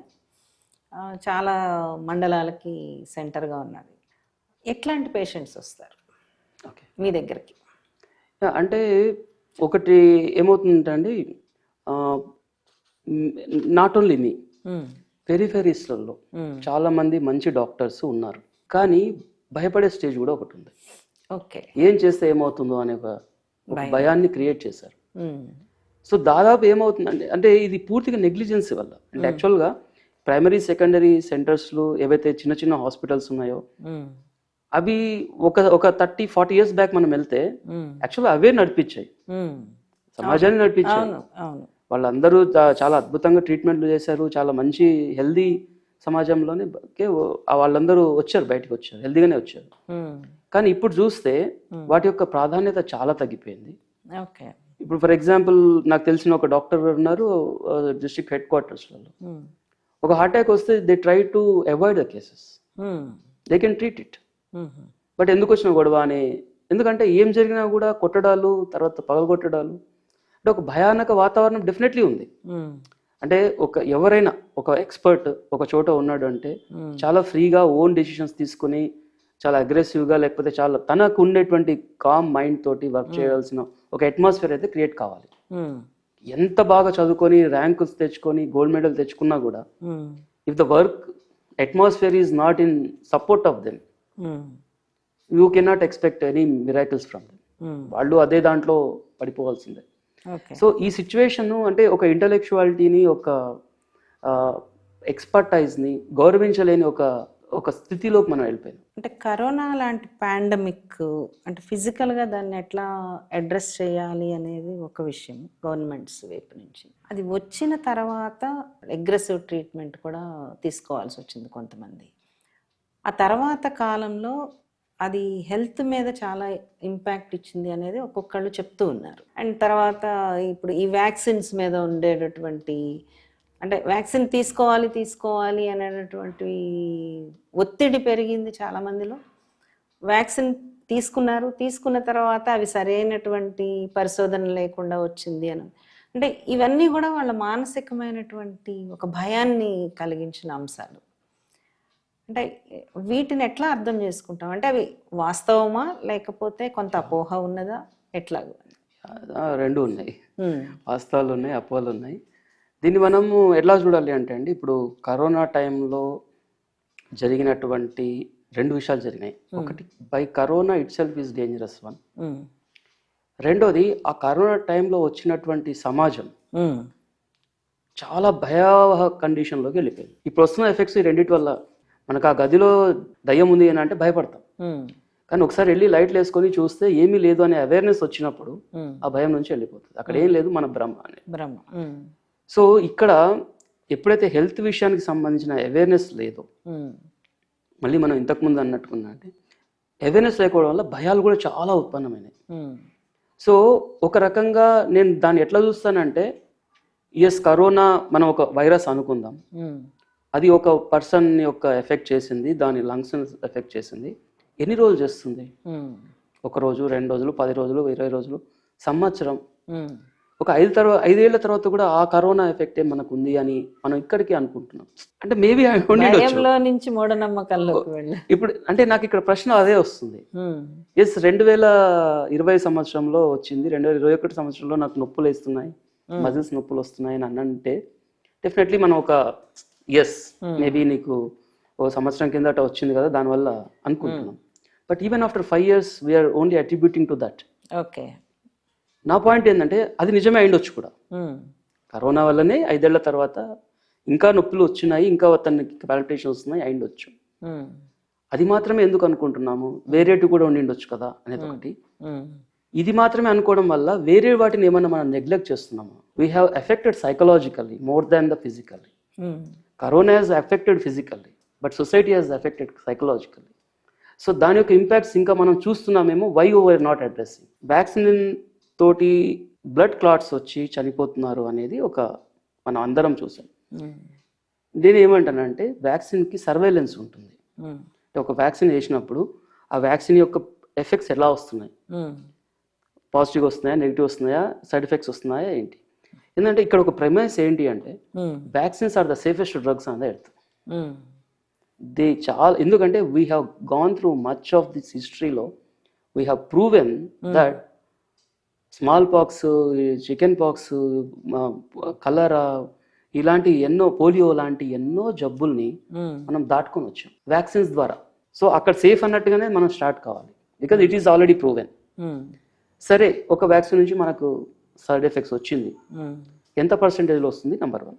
చాలా మండలాలకి సెంటర్గా ఉన్నది. ఎట్లాంటి పేషెంట్స్ వస్తారు ఓకే మీ దగ్గరికి? అంటే ఒకటి ఏమవుతుందంటే అండి, నాట్ ఓన్లీ మీ, పెరిఫెరీస్లలో చాలా మంది మంచి డాక్టర్స్ ఉన్నారు, కానీ భయపడే స్టేజ్ కూడా ఒకటి ఉంది. ఓకే, ఏం చేస్తే ఏమవుతుందో అనే ఒక భయాన్ని క్రియేట్ చేశారు. సో దాదాపు ఏమవుతుందంటే, అంటే ఇది పూర్తిగా నెగ్లిజెన్సీ వల్ల. అంటే యాక్చువల్గా ప్రైమరీ సెకండరీ సెంటర్స్లో ఏవైతే చిన్న చిన్న హాస్పిటల్స్ ఉన్నాయో అవి ఒక 30-40 years బ్యాక్ మనం వెళ్తే యాక్చువల్గా అవే నడిపించాయి, సమాజాన్ని నడిపించాయి. వాళ్ళందరూ చాలా అద్భుతంగా ట్రీట్మెంట్లు చేశారు, చాలా మంచి హెల్దీ సమాజంలోనే వాళ్ళందరూ వచ్చారు, బయటకు వచ్చారు, హెల్దీగానే వచ్చారు. కానీ ఇప్పుడు చూస్తే వాటి యొక్క ప్రాధాన్యత చాలా తగ్గిపోయింది. ఓకే, ఇప్పుడు ఫర్ ఎగ్జాంపుల్ నాకు తెలిసిన ఒక డాక్టర్ ఉన్నారు డిస్ట్రిక్ట్ హెడ్ క్వార్టర్స్లలో, ఒక హార్ట్ అటాక్ వస్తే they try to avoid the cases, they can treat it, but ఎందుకు వచ్చిన గొడవ అని, ఎందుకంటే ఏం జరిగినా కూడా కొట్టడాలు, తర్వాత పగలగొట్టడాలు, అంటే ఒక భయానక వాతావరణం డెఫినెట్లీ ఉంది. అంటే ఎవరైనా ఒక ఎక్స్పర్ట్ ఒక చోట ఉన్నాడు అంటే చాలా ఫ్రీగా ఓన్ డెసిషన్స్ తీసుకుని చాలా అగ్రెసివ్గా, లేకపోతే చాలా తనకు ఉండేటువంటి కామ్ మైండ్ తోటి వర్క్ చేయాల్సిన ఒక అట్మాస్ఫియర్ అయితే క్రియేట్ కావాలి. ఎంత బాగా చదువుకొని ర్యాంకులు తెచ్చుకొని గోల్డ్ మెడల్ తెచ్చుకున్నా కూడా if the work atmosphere is not in support of them, you cannot expect any miracles from them. వాళ్ళు అదే దాంట్లో పడిపోవాల్సిందే. సో ఈ సిచ్యువేషన్ అంటే ఒక ఇంటలెక్చువాలిటీని, ఒక ఎక్స్పర్టైజ్ని గౌరవించలేని ఒక స్థితిలోకి మనం వెళ్ళిపోయాం. అంటే కరోనా లాంటి పాండమిక్, అంటే ఫిజికల్గా దాన్ని ఎట్లా అడ్రస్ చేయాలి అనేది ఒక విషయం గవర్నమెంట్స్ వైపు నుంచి. అది వచ్చిన తర్వాత అగ్రెసివ్ ట్రీట్మెంట్ కూడా తీసుకోవాల్సి వచ్చింది కొంతమంది. ఆ తర్వాత కాలంలో అది హెల్త్ మీద చాలా ఇంపాక్ట్ ఇచ్చింది అనేది ఒక్కొక్కళ్ళు చెప్తూ ఉన్నారు. అండ్ తర్వాత ఇప్పుడు ఈ వ్యాక్సిన్స్ మీద ఉండేటటువంటి, అంటే వ్యాక్సిన్ తీసుకోవాలి అనేటటువంటి ఒత్తిడి పెరిగింది చాలామందిలో. వ్యాక్సిన్ తీసుకున్న తర్వాత అవి సరైనటువంటి పరిశోధన లేకుండా వచ్చింది అని, అంటే ఇవన్నీ కూడా వాళ్ళ మానసికమైనటువంటి ఒక భయాన్ని కలిగించిన అంశాలు. అంటే వీటిని ఎట్లా అర్థం చేసుకుంటాం? అంటే అవి వాస్తవమా, లేకపోతే కొంత అపోహ ఉన్నదా, ఎట్లా? రెండు ఉన్నాయి, వాస్తవాలు ఉన్నాయి, అపోహలు ఉన్నాయి. దీన్ని మనము ఎట్లా చూడాలి అంటే అండి, ఇప్పుడు కరోనా టైంలో జరిగినటువంటి 2 విషయాలు జరిగినాయి. ఒకటి, by corona it self is dangerous one. రెండోది, ఆ కరోనా టైంలో వచ్చినటువంటి సమాజం చాలా భయావహ కండిషన్లోకి వెళ్ళిపోయింది. ఇప్పుడు వస్తున్న ఎఫెక్ట్స్ ఈ రెండింటి వల్ల. మనకు ఆ గదిలో దయ్యం ఉంది అని అంటే భయపడతాం, కానీ ఒకసారి వెళ్ళి లైట్లు వేసుకొని చూస్తే ఏమీ లేదు అనే అవేర్నెస్ వచ్చినప్పుడు ఆ భయం నుంచి వెళ్ళిపోతుంది. అక్కడ ఏం లేదు, మన భ్రమ అనే. సో ఇక్కడ ఎప్పుడైతే హెల్త్ విషయానికి సంబంధించిన అవేర్నెస్ లేదో, మళ్ళీ మనం ఇంతకుముందు అన్నట్టుకున్నా అంటే అవేర్నెస్ లేకపోవడం వల్ల భయాలు కూడా చాలా ఉత్పన్నమైనాయి. సో ఒక రకంగా నేను దాన్ని ఎట్లా చూస్తానంటే, ఎస్ కరోనా మనం ఒక వైరస్ అనుకుందాం, అది ఒక పర్సన్ యొక్క ఎఫెక్ట్ చేసింది, దాని లంగ్స్ ఎఫెక్ట్ చేసింది. ఎన్ని రోజులు చేస్తుంది? 1 రోజు, 2 రోజులు, 10 రోజులు, 20 రోజులు, సంవత్సరం. ఒక 5 ఏళ్ల తర్వాత కూడా ఆ కరోనా ఎఫెక్టే మనకు ఉంది అని మనం ఇక్కడికి అనుకుంటున్నాం. అంటే మేబీ నుంచి మూఢనమ్మకాల్లోకి వెళ్ళి ఇప్పుడు అంటే నాకు ఇక్కడ ప్రశ్న అదే వస్తుంది. ఎస్ 2020 సంవత్సరంలో వచ్చింది, 2021 సంవత్సరంలో నాకు నొప్పులు వేస్తున్నాయి, మజిల్స్ నొప్పులు వస్తున్నాయి అని అంటే డెఫినెట్లీ మనం ఒక ఎస్ మేబీ నీకు ఓ సంవత్సరం కిందట వచ్చింది కదా దానివల్ల అనుకుంటున్నాం. But even after 5 years we are only attributing to that. Okay. నా పాయింట్ ఏంటంటే అది నిజమే అయిండొచ్చు కూడా. కరోనా వల్లనే 5 ఏళ్ల తర్వాత ఇంకా నొప్పులు వచ్చినాయి, ఇంకా అతనికి పాల్పిటేషన్ వస్తున్నాయి అయిండొచ్చు. అది మాత్రమే ఎందుకు అనుకుంటున్నాము, వేరేటి కూడా ఉండిండొచ్చు కదా అనేది ఒకటి. ఇది మాత్రమే అనుకోవడం వల్ల వేరే వాటిని ఏమన్నా మనం నెగ్లెక్ట్ చేస్తున్నాము. We have affected psychologically more than the physically. Corona has affected physically but society has affected psychologically. So దాని యొక్క ఇంపాక్ట్స్ ఇంకా మనం చూస్తున్నామేమో. Why over not addressing. Vaccine తోటి బ్లడ్ క్లాట్స్ వచ్చి చనిపోతున్నారు అనేది ఒక మనం అందరం చూసాం. నేను ఏమంటానంటే వ్యాక్సిన్కి సర్వేలెన్స్ ఉంటుంది. ఒక వ్యాక్సిన్ వేసినప్పుడు ఆ వ్యాక్సిన్ యొక్క ఎఫెక్ట్స్ ఎలా వస్తున్నాయి, పాజిటివ్ వస్తున్నాయా, నెగిటివ్ వస్తున్నాయా, సైడ్ ఎఫెక్ట్స్ వస్తున్నాయా ఏంటి. ఎందుకంటే ఇక్కడ ఒక ప్రెమైస్ ఏంటి అంటే vaccines are the safest drugs on the earth. They చాలా, ఎందుకంటే we have gone through much of this హిస్టరీలో we have proven that smallpox, chickenpox, cholera, ఇలాంటి ఎన్నో, పోలియో లాంటి ఎన్నో జబ్బుల్ని మనం దాటుకొని వచ్చాం వ్యాక్సిన్స్ ద్వారా. సో అక్కడ సేఫ్ అన్నట్టుగానే మనం స్టార్ట్ కావాలి, because it is already proven. సరే, ఒక వ్యాక్సిన్ నుంచి మనకు సైడ్ ఎఫెక్ట్స్ వచ్చింది, ఎంత పర్సెంటేజ్లో వస్తుంది? నెంబర్ 1.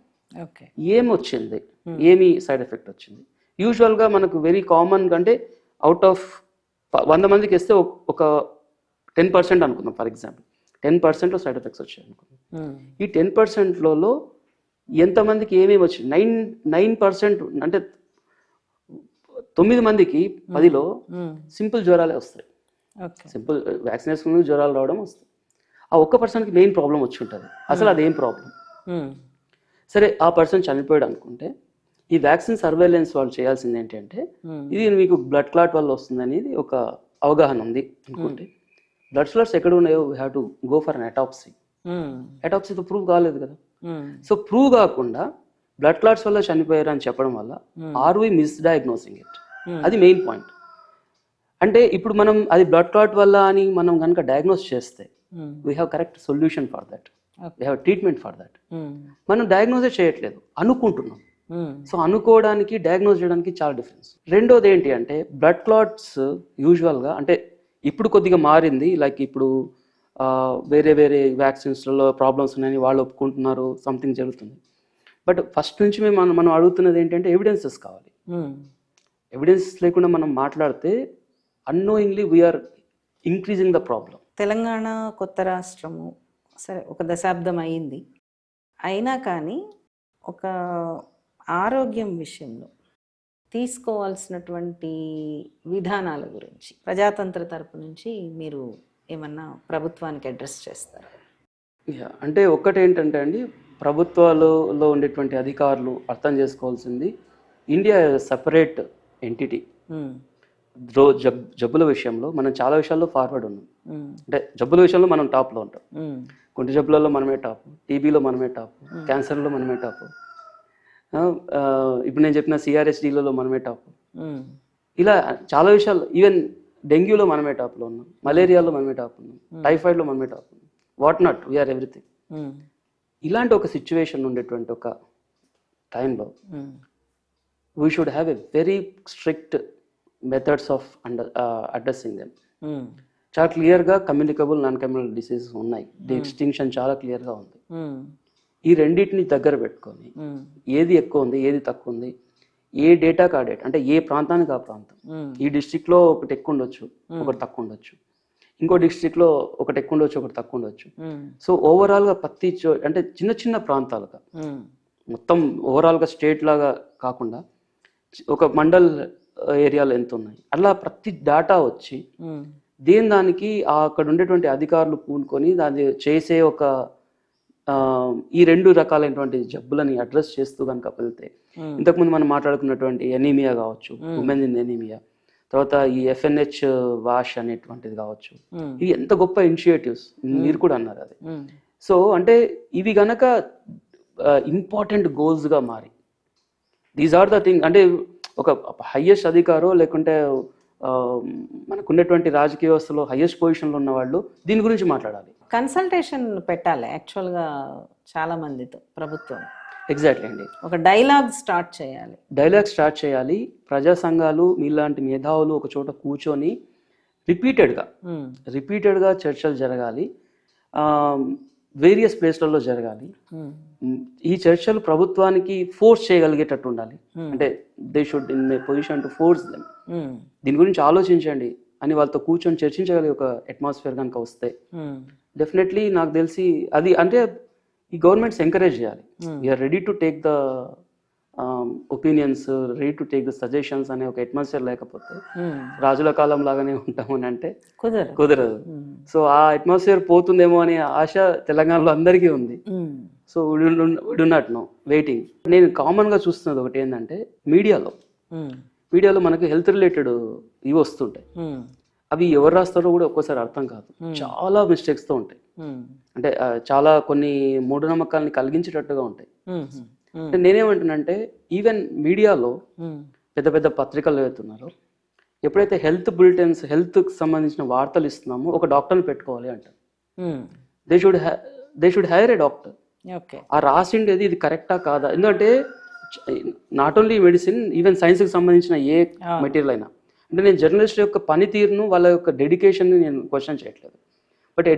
ఏమి వచ్చింది, ఏమి సైడ్ ఎఫెక్ట్ వచ్చింది? యూజువల్గా మనకు వెరీ కామన్ అంటే అవుట్ ఆఫ్ 100 మందికి వేస్తే ఒక 10% అనుకుందాం. ఫర్ ఎగ్జాంపుల్ 10%లో సైడ్ ఎఫెక్ట్స్ వచ్చాయి అనుకుందాం. ఈ 10%లలో ఎంతమందికి ఏమేమి వచ్చింది? 9% అంటే 9 మందికి 10లో సింపుల్ జ్వరాలే వస్తాయి. సింపుల్ వ్యాక్సినేషన్ జ్వరాలు రావడం వస్తాయి. ఆ 1%కి మెయిన్ ప్రాబ్లం వచ్చి ఉంటుంది. అసలు అదేం ప్రాబ్లం? సరే, ఆ పర్సన్ చనిపోయాడు అనుకుంటే ఈ వ్యాక్సిన్ సర్వేలెన్స్ వాళ్ళు చేయాల్సింది ఏంటంటే, ఇది మీకు బ్లడ్ క్లాట్ వల్ల వస్తుంది అనేది ఒక అవగాహన ఉంది అనుకుంటే, బ్లడ్ క్లాట్స్ ఎక్కడ ఉన్నాయో we have to go for an autopsy. అటాప్సీతో ప్రూవ్ కాలేదు కదా. సో ప్రూవ్ కాకుండా బ్లడ్ క్లాట్స్ వల్ల చనిపోయారు అని చెప్పడం వల్ల ఆర్ వి మిస్డయాగ్నోసింగ్ ఇట్? అది మెయిన్ పాయింట్. అంటే ఇప్పుడు మనం అది బ్లడ్ క్లాట్ వల్ల అని మనం కనుక డయాగ్నోస్ చేస్తే we have correct solution for that, we have treatment for that. మనం డయాగ్నోసే చేయట్లేదు, అనుకుంటున్నాం. సో అనుకోవడానికి డయాగ్నోస్ చేయడానికి చాలా డిఫరెన్స్. రెండోది ఏంటి అంటే, బ్లడ్ క్లాట్స్ యూజువల్గా అంటే ఇప్పుడు కొద్దిగా మారింది. లైక్ ఇప్పుడు వేరే వేరే వ్యాక్సిన్స్లలో ప్రాబ్లమ్స్ ఉన్నాయని వాళ్ళు ఒప్పుకుంటున్నారు, సంథింగ్ జరుగుతుంది. బట్ ఫస్ట్ నుంచి మనం అడుగుతున్నది ఏంటంటే ఎవిడెన్సెస్ కావాలి. ఎవిడెన్స్ లేకుండా మనం మాట్లాడితే annoyingly we are increasing the problem. Telangana కొత్త రాష్ట్రము, సరే ఒక దశాబ్దం అయింది, అయినా కానీ ఒక ఆరోగ్యం విషయంలో తీసుకోవాల్సినటువంటి విధానాల గురించి ప్రజాతంత్ర తరపు నుంచి మీరు ఏమన్నా ప్రభుత్వానికి అడ్రస్ చేస్తారా? అంటే ఒక్కటి ఏంటంటే అండి, ప్రభుత్వాలలో ఉండేటువంటి అధికారులు అర్థం చేసుకోవాల్సింది, ఇండియా సపరేట్ ఎంటిటీ. జబ్బుల విషయంలో మనం చాలా విషయాల్లో ఫార్వర్డ్ ఉన్నాం. అంటే జబ్బుల విషయంలో మనం టాప్లో ఉంటాం. గుండె జబ్బులలో మనమే టాప్, టీబీలో మనమే టాప్, క్యాన్సర్లో మనమే టాప్, ఇప్పుడు నేను చెప్పిన సిఆర్ఎస్డీలలో మనమే టాప్. ఇలా చాలా విషయాలు, ఈవెన్ డెంగ్యూలో మనమే టాప్లో ఉన్నాం, మలేరియాలో మనమే టాప్ ఉన్నాం, టైఫాయిడ్లో మనమే టాప్ ఉన్నాం, వాట్ నాట్, వీఆర్ ఎవ్రీథింగ్. ఇలాంటి ఒక సిచ్యువేషన్ ఉండేటువంటి ఒక టైంలో we should have a very strict methods of addressing them. చాలా క్లియర్గా కమ్యూనికబుల్, నాన్ కమ్యూనికబుల్ డిసీజెస్ ఉన్నాయి, డిస్టింక్షన్ చాలా క్లియర్గా ఉంది. ఈ రెండింటిని దగ్గర పెట్టుకొని ఏది ఎక్కువ ఉంది, ఏది తక్కువ ఉంది, ఏ డేటాకి ఆ డేటా, అంటే ఏ ప్రాంతానికి ఆ ప్రాంతం. ఈ డిస్ట్రిక్ట్లో ఒకటి ఎక్కువ ఉండొచ్చు, ఒకటి తక్కువ ఉండొచ్చు, ఇంకో డిస్ట్రిక్ట్లో ఒకటి ఎక్కువ ఉండొచ్చు, ఒకటి తక్కువ ఉండొచ్చు. సో ఓవరాల్గా ప్రతి అంటే చిన్న చిన్న ప్రాంతాలుగా, మొత్తం ఓవరాల్గా స్టేట్ లాగా కాకుండా ఒక మండల్ ఏరియాలో ఎంత ఉన్నాయి, అలా ప్రతి డేటా వచ్చి దానికి అక్కడ ఉండేటువంటి అధికారులు పూనుకొని దాన్ని చేసే ఒక ఈ 2 రకాలైనటువంటి జబ్బులని అడ్రస్ చేస్తూ కనుక వెళ్తే, ఇంతకుముందు మనం మాట్లాడుకున్నటువంటి ఎనీమియా కావచ్చు, ఉమెన్ ఇన్ ఎనీమియా, తర్వాత ఈ FNH వాష్ అనేటువంటిది కావచ్చు, ఇవి ఎంత గొప్ప ఇనిషియేటివ్స్, మీరు కూడా అన్నారు అది. సో అంటే ఇవి గనక ఇంపార్టెంట్ గోల్స్గా మారి, దీస్ ఆర్ ద థింగ్. అంటే ఒక హైయెస్ట్ అధికారో లేకుంటే మనకున్నటువంటి రాజకీయ వ్యవస్థలో హైయెస్ట్ పొజిషన్లో ఉన్న వాళ్ళు దీని గురించి మాట్లాడాలి. కన్సల్టేషన్ పెట్టాలి యాక్చువల్గా చాలా మందితో ప్రభుత్వం. ఎగ్జాక్ట్లీ అండి. ఒక డైలాగ్ స్టార్ట్ చేయాలి. డైలాగ్ స్టార్ట్ చేయాలి. ప్రజా సంఘాలు మీలాంటి మేధావులు ఒక చోట కూర్చొని రిపీటెడ్గా చర్చలు జరగాలి. వేరియస్ ప్లేస్లలో జరగాలి. ఈ చర్చలు ప్రభుత్వానికి ఫోర్స్ చేయగలిగేటట్టు ఉండాలి. అంటే they should in a position to force them. దీని గురించి ఆలోచించండి అని వాళ్ళతో కూర్చొని చర్చించగలిగే ఒక అట్మాస్ఫియర్ కనుక వస్తే డెఫినెట్లీ నాకు తెలిసి అది అంటే ఈ గవర్నమెంట్స్ ఎంకరేజ్ చేయాలి. We are ready to take the opinions, ready to take the suggestions అనే ఒక అట్మాస్ఫియర్ లేకపోతే రాజుల కాలం లాగానే ఉంటామని అంటే కుదరదు. సో ఆ అట్మాస్ఫియర్ పోతుందేమో అనే ఆశ తెలంగాణలో అందరికీ ఉంది. So we do not know, waiting. నేను కామన్గా చూస్తున్నది ఒకటి ఏంటంటే మీడియాలో మనకు హెల్త్ రిలేటెడ్ ఇవి వస్తుంటాయి. అవి ఎవరు రాస్తారో కూడా ఒక్కోసారి అర్థం కాదు. చాలా మిస్టేక్స్తో ఉంటాయి. అంటే చాలా కొన్ని మూఢనమ్మకాలని కలిగించేటట్టుగా ఉంటాయి. నేనేమంటున్నానంటే ఈవెన్ మీడియాలో పెద్ద పెద్ద పత్రికలు ఏవైతున్నారో ఎప్పుడైతే హెల్త్ బులెటిన్స్, హెల్త్కి సంబంధించిన వార్తలు ఇస్తున్నామో ఒక డాక్టర్ని పెట్టుకోవాలి అంటారు. They should hire a doctor. ఆ రాసిండేది ఇది కరెక్టా కాదా? ఎందుకంటే నాట్ ఓన్లీ మెడిసిన్, ఈవెన్ సైన్స్కి సంబంధించిన ఏ మెటీరియల్ అయినా, అంటే నేను జర్నలిస్ట్ యొక్క పనితీరును, వాళ్ళ యొక్క డెడికేషన్ని నేను క్వశ్చన్ చేయట్లేదు. బట్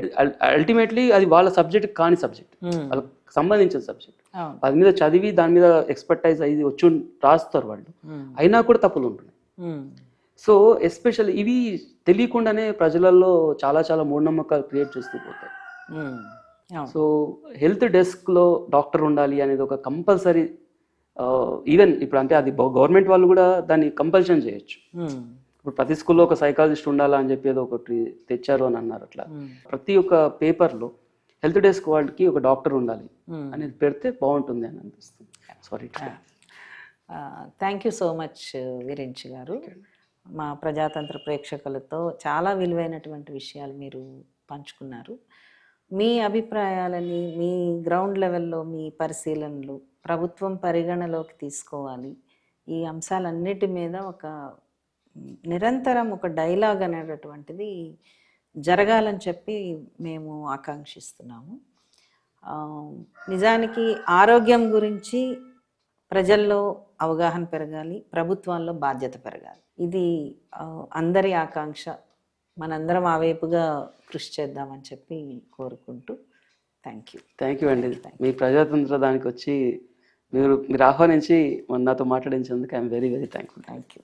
అల్టిమేట్లీ అది వాళ్ళ సబ్జెక్ట్ కాని సబ్జెక్ట్, వాళ్ళకి సంబంధించిన సబ్జెక్ట్. అది మీద చదివి దాని మీద ఎక్స్పర్టైజ్ అయ్యి వచ్చి రాస్తారు వాళ్ళు, అయినా కూడా తప్పులు ఉంటున్నాయి. సో ఎస్పెషల్లీ ఇవి తెలియకుండానే ప్రజలలో చాలా చాలా మూఢనమ్మకాలు క్రియేట్ చేస్తూ పోతాయి. సో హెల్త్ డెస్క్లో డాక్టర్ ఉండాలి అనేది ఒక కంపల్సరీ. ఈవెన్ ఇప్పుడు అంటే అది గవర్నమెంట్ వాళ్ళు కూడా దాన్ని కంపల్షన్ చేయొచ్చు. ఇప్పుడు ప్రతి స్కూల్లో ఒక సైకాలజిస్ట్ ఉండాలా అని చెప్పి ఏదో ఒకటి తెచ్చారు అని అన్నారు. అట్లా ప్రతి ఒక్క పేపర్లో హెల్త్ డెస్క్ వాళ్ళకి ఒక డాక్టర్ ఉండాలి అనేది పెడితే బాగుంటుంది అని అనిపిస్తుంది. Sorry. Thank you so much వీరేంచి గారు. మా ప్రజాతంత్ర ప్రేక్షకులతో చాలా విలువైనటువంటి విషయాలు మీరు పంచుకున్నారు. మీ అభిప్రాయాలని, మీ గ్రౌండ్ లెవెల్లో మీ పరిశీలనలు ప్రభుత్వం పరిగణలోకి తీసుకోవాలి. ఈ అంశాలన్నిటి మీద ఒక నిరంతరం ఒక డైలాగ్ అనేటటువంటిది జరగాలని చెప్పి మేము ఆకాంక్షిస్తున్నాము. నిజానికి ఆరోగ్యం గురించి ప్రజల్లో అవగాహన పెరగాలి, ప్రభుత్వాల్లో బాధ్యత పెరగాలి. ఇది అందరి ఆకాంక్ష. మనందరం ఆ వైపుగా కృషి చేద్దామని చెప్పి కోరుకుంటూ థ్యాంక్ యూ అండి. మీ ప్రజాతంత్ర దానికి వచ్చి మీరు ఆహ్వానించి నాతో మాట్లాడించేందుకు I am very very thankful. Thank you.